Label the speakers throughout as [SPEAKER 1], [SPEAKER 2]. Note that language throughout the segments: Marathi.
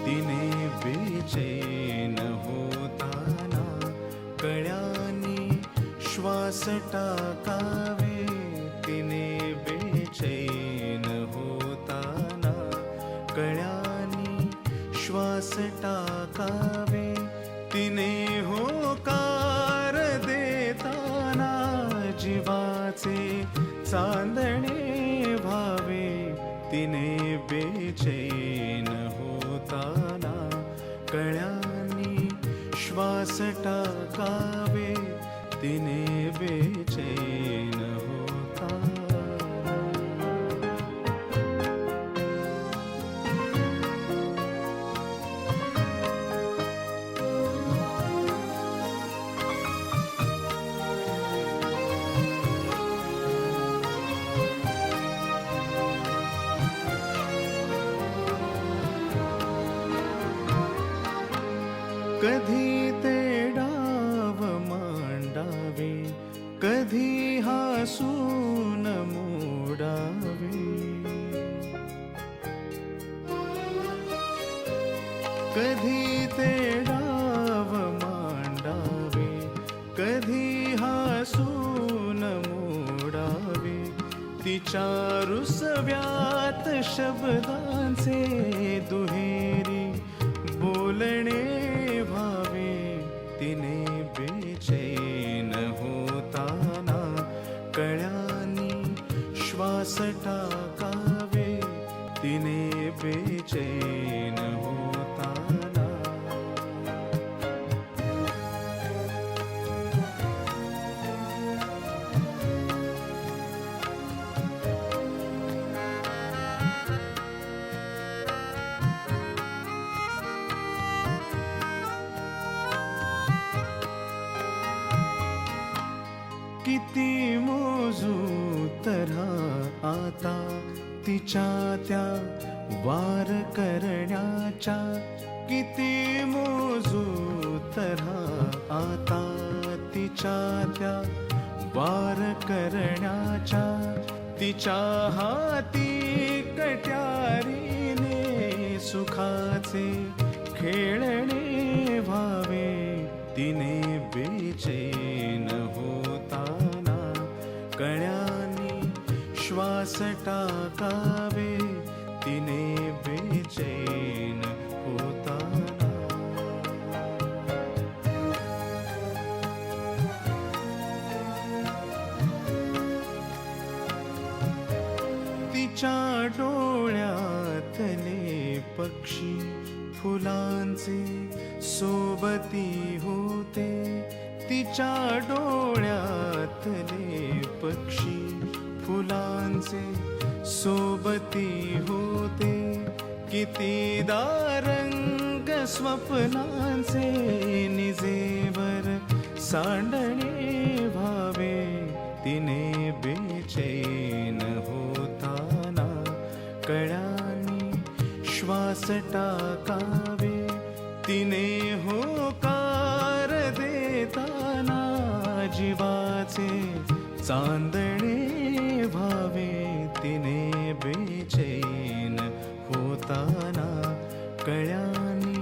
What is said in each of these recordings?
[SPEAKER 1] तिने बेचैन होताना कळ्याने श्वास टाकावे, तिने बेचैन होताना कळ्याने श्वास टाकावे, तिने होकार देताना जीवाचे चांदणे व्हावे, तिने बेचैन होताना कळ्याने श्वास टाकावे, तिने बेचैन होताना. कधी ते डाव मांडावे, कधी हसून मोडावे, कधी ते डाव मांडावे, कधी हसून मोडावे, तिच्या रुसव्यात शब्दांचे दुहेरी बोलणे व्हावे, तिने बेचैन होताना कळ्याने श्वास टाकावे, तिने बेचैन होताना. किती मोजू तऱ्हा आता तिच्या त्या वार करण्याच्या, किती मोजू तऱ्हा आता तिच्या त्या वार करण्याच्या, तिच्या हाती कट्यारीने सुखाचे खेळणे व्हावे, तिने बेचैन होताना कळ्याने श्वास टाकावे, तिने बेचैन होताना. तिच्या डोळ्यातले पक्षी फुलांचे सोबती होते, तिच्या डोळ्यातले पक्षी फुलांचे सोबती होते, कितीदा रंग स्वप्नांचे निजेवर सांडणे व्हावे, तिने बेचैन होताना कळ्याने श्वास टाकावे, तिने होकार देताना जीवाचे चांदणे व्हावे, तिने बेचैन होताना कळ्याने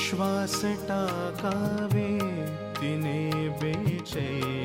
[SPEAKER 1] श्वास टाकावे, तिने बेचैन